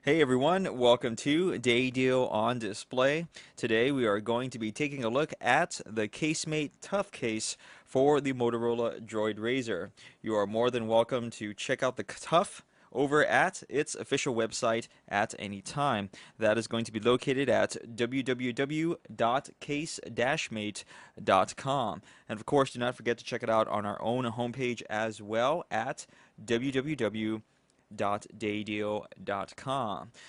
Hey everyone, welcome to Day Deal on Display. Today we are going to be taking a look at the CaseMate Tough Case for the Motorola DROID RAZR. You are more than welcome to check out the Tough over at its official website at any time. That is going to be located at www.case-mate.com. And of course, do not forget to check it out on our own homepage as well at www daydeal.com.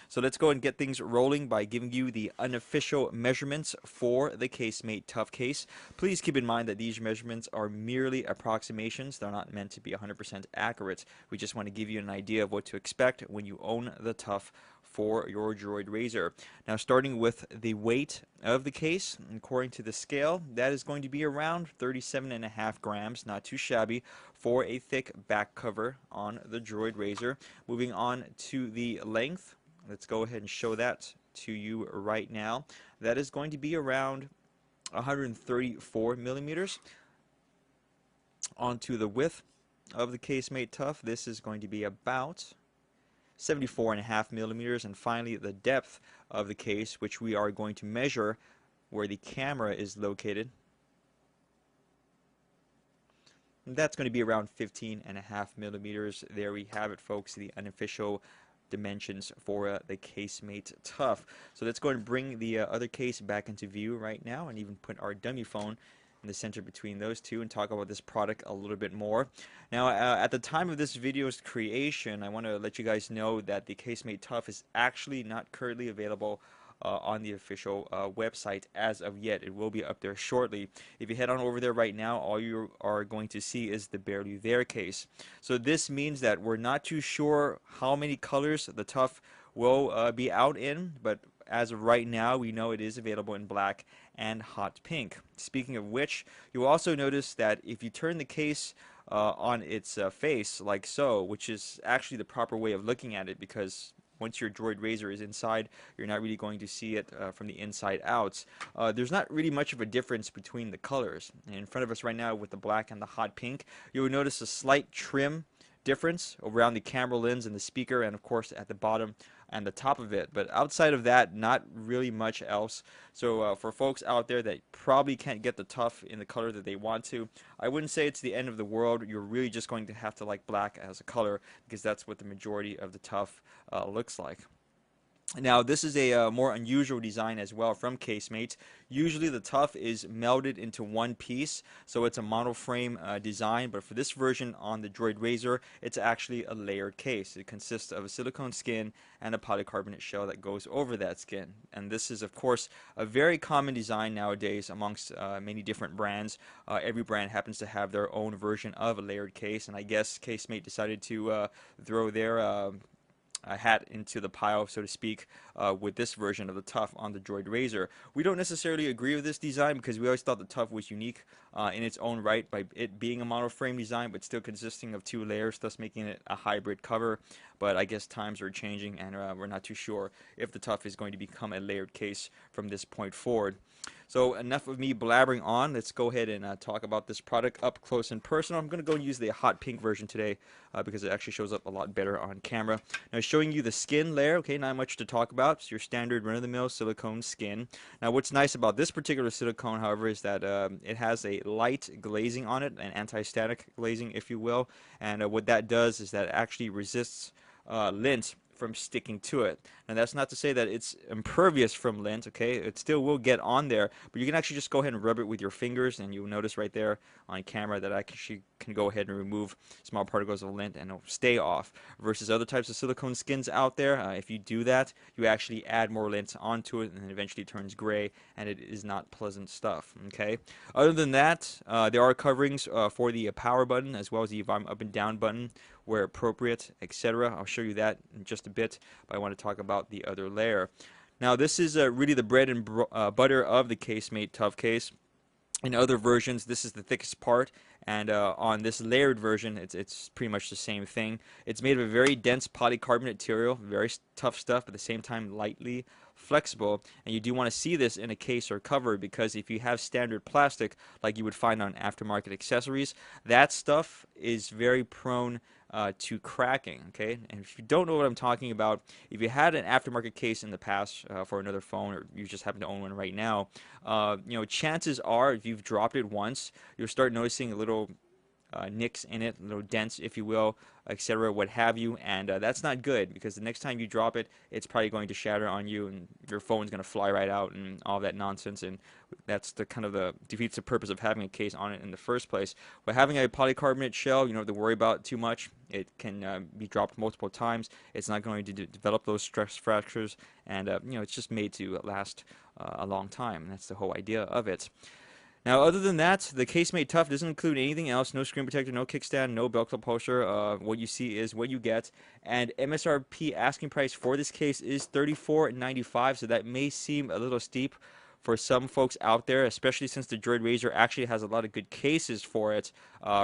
So let's go and get things rolling by giving you the unofficial measurements for the CaseMate Tough Case. Please keep in mind that these measurements are merely approximations. They're not meant to be 100% accurate. We just want to give you an idea of what to expect when you own the Tough for your DROID RAZR. Now, starting with the weight of the case, according to the scale, that is going to be around 37.5 grams, not too shabby for a thick back cover on the DROID RAZR. Moving on to the length, let's go ahead and show that to you right now. That is going to be around 134 millimeters. Onto the width of the CaseMate Tough, this is going to be about 74.5 millimeters, and finally the depth of the case, which we are going to measure where the camera is located. And that's going to be around 15.5 millimeters. There we have it, folks, the unofficial dimensions for the CaseMate Tough. So let's go ahead and bring the other case back into view right now, and even put our dummy phone in the center between those two and talk about this product a little bit more. Now, at the time of this video's creation, I want to let you guys know that the CaseMate Tough is actually not currently available on the official website as of yet. It will be up there shortly. If you head on over there right now, all you are going to see is the barely there case. So this means that we're not too sure how many colors the Tough will be out in, but as of right now, we know it is available in black and hot pink. Speaking of which, you'll also notice that if you turn the case on its face like so, which is actually the proper way of looking at it, because once your DROID RAZR is inside, you're not really going to see it from the inside out. There's not really much of a difference between the colors. And in front of us right now with the black and the hot pink, you'll notice a slight trim difference around the camera lens and the speaker, and of course at the bottom and the top of it. But outside of that, not really much else. So for folks out there that probably can't get the Tough in the color that they want to, I wouldn't say it's the end of the world. You're really just going to have to like black as a color, because that's what the majority of the Tough looks like. Now, this is a more unusual design as well from CaseMate. Usually the Tough is melded into one piece, so it's a monoframe design, but for this version on the DROID RAZR, it's actually a layered case. It consists of a silicone skin and a polycarbonate shell that goes over that skin. And this is, of course, a very common design nowadays amongst many different brands. Every brand happens to have their own version of a layered case, and I guess CaseMate decided to throw their a hat into the pile, so to speak, with this version of the Tough on the DROID RAZR. We don't necessarily agree with this design, because we always thought the Tough was unique in its own right by it being a monoframe design, but still consisting of two layers, thus making it a hybrid cover. But I guess times are changing, and we're not too sure if the Tough is going to become a layered case from this point forward. So enough of me blabbering on. Let's go ahead and talk about this product up close and personal. I'm going to go use the hot pink version today because it actually shows up a lot better on camera. Now, showing you the skin layer, okay, not much to talk about. It's your standard run-of-the-mill silicone skin. Now, what's nice about this particular silicone, however, is that it has a light glazing on it, an anti-static glazing, if you will. And what that does is that it actually resists lint from sticking to it. And that's not to say that it's impervious from lint, okay? It still will get on there, but you can actually just go ahead and rub it with your fingers, and you'll notice right there on camera that I actually can go ahead and remove small particles of lint and it'll stay off. Versus other types of silicone skins out there, if you do that, you actually add more lint onto it and it eventually turns gray, and it is not pleasant stuff, okay? Other than that, there are coverings for the power button as well as the volume up and down button where appropriate, etc. I'll show you that in just a bit, but I want to talk about the other layer. Now, this is really the bread and butter of the CaseMate Tough Case. In other versions, this is the thickest part, and on this layered version, it's pretty much the same thing. It's made of a very dense polycarbonate material, very tough stuff, at the same time lightly flexible. And you do want to see this in a case or cover, because if you have standard plastic like you would find on aftermarket accessories, that stuff is very prone to cracking. Okay, and if you don't know what I'm talking about, if you had an aftermarket case in the past for another phone, or you just happen to own one right now, chances are if you've dropped it once, you'll start noticing a little nicks in it, little dents, if you will, etc., what have you, and that's not good because the next time you drop it, it's probably going to shatter on you, and your phone's going to fly right out, and all that nonsense, and that's the kind of the defeats the purpose of having a case on it in the first place. But having a polycarbonate shell, you don't have to worry about too much. It can be dropped multiple times. It's not going to develop those stress fractures, and it's just made to last a long time. That's the whole idea of it. Now, other than that, the CaseMate Tough doesn't include anything else. No screen protector, no kickstand, no belt clip holster. What you see is what you get. And MSRP asking price for this case is $34.95, so that may seem a little steep for some folks out there, especially since the DROID RAZR actually has a lot of good cases for it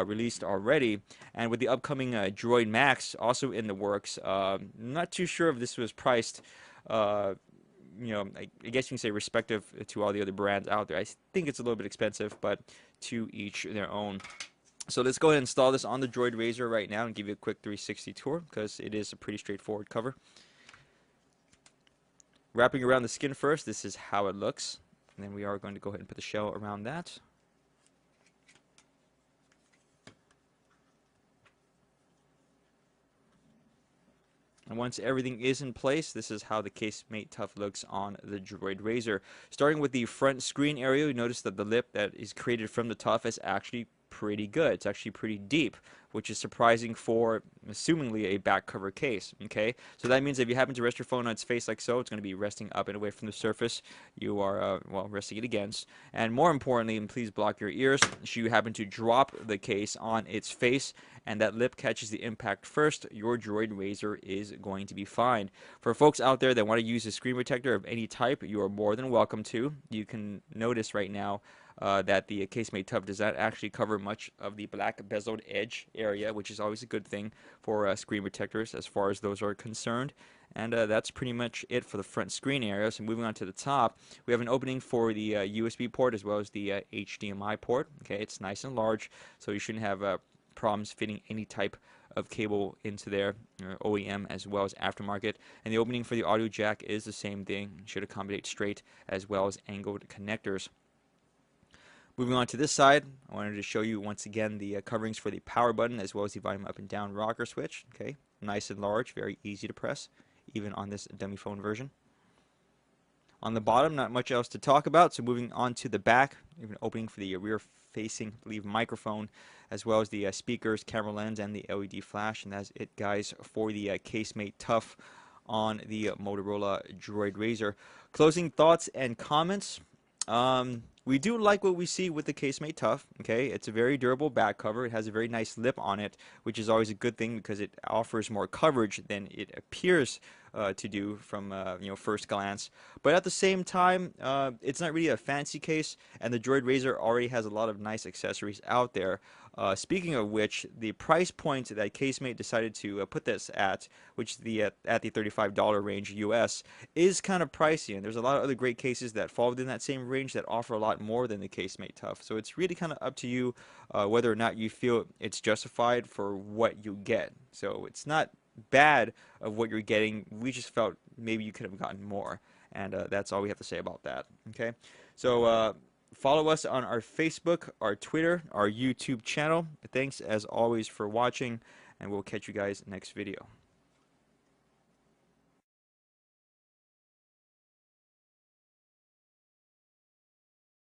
released already. And with the upcoming DROID Max also in the works, not too sure if this was priced I guess you can say respective to all the other brands out there. I think it's a little bit expensive, but to each their own. So let's go ahead and install this on the DROID RAZR right now and give you a quick 360 tour because it is a pretty straightforward cover. Wrapping around the skin first, this is how it looks. And then we are going to go ahead and put the shell around that. And once everything is in place, this is how the CaseMate Tough looks on the DROID RAZR. Starting with the front screen area, you notice that the lip that is created from the Tough is actually pretty good. It's actually pretty deep, which is surprising for, assumingly, a back cover case. Okay, so that means if you happen to rest your phone on its face like so, it's going to be resting up and away from the surface you are, resting it against. And more importantly, and please block your ears, should you happen to drop the case on its face and that lip catches the impact first, your DROID RAZR is going to be fine. For folks out there that want to use a screen protector of any type, you are more than welcome to. You can notice right now that the CaseMate Tough does not actually cover much of the black bezeled edge area, which is always a good thing for screen protectors as far as those are concerned. And that's pretty much it for the front screen area. So moving on to the top, we have an opening for the USB port as well as the HDMI port. Okay, it's nice and large, so you shouldn't have problems fitting any type of cable into there, OEM as well as aftermarket. And the opening for the audio jack is the same thing. It should accommodate straight as well as angled connectors. Moving on to this side, I wanted to show you once again the coverings for the power button as well as the volume up and down rocker switch. Okay, nice and large, very easy to press, even on this dummy phone version. On the bottom, not much else to talk about, so moving on to the back, we have an opening for the rear-facing microphone, as well as the speakers, camera lens, and the LED flash, and that's it, guys, for the CaseMate Tough on the Motorola DROID RAZR. Closing thoughts and comments. We do like what we see with the CaseMate Tough. Okay, it's a very durable back cover. It has a very nice lip on it, which is always a good thing because it offers more coverage than it appears to do from first glance. But at the same time, it's not really a fancy case, and the DROID RAZR already has a lot of nice accessories out there. Speaking of which, the price point that CaseMate decided to put this at, which at the $35 range US, is kind of pricey, and there's a lot of other great cases that fall within that same range that offer a lot more than the CaseMate Tough. So it's really kind of up to you whether or not you feel it's justified for what you get. So it's not bad of what you're getting. We just felt maybe you could have gotten more, and that's all we have to say about that. Okay, so follow us on our Facebook, our Twitter, our YouTube channel. Thanks as always for watching, and we'll catch you guys next video.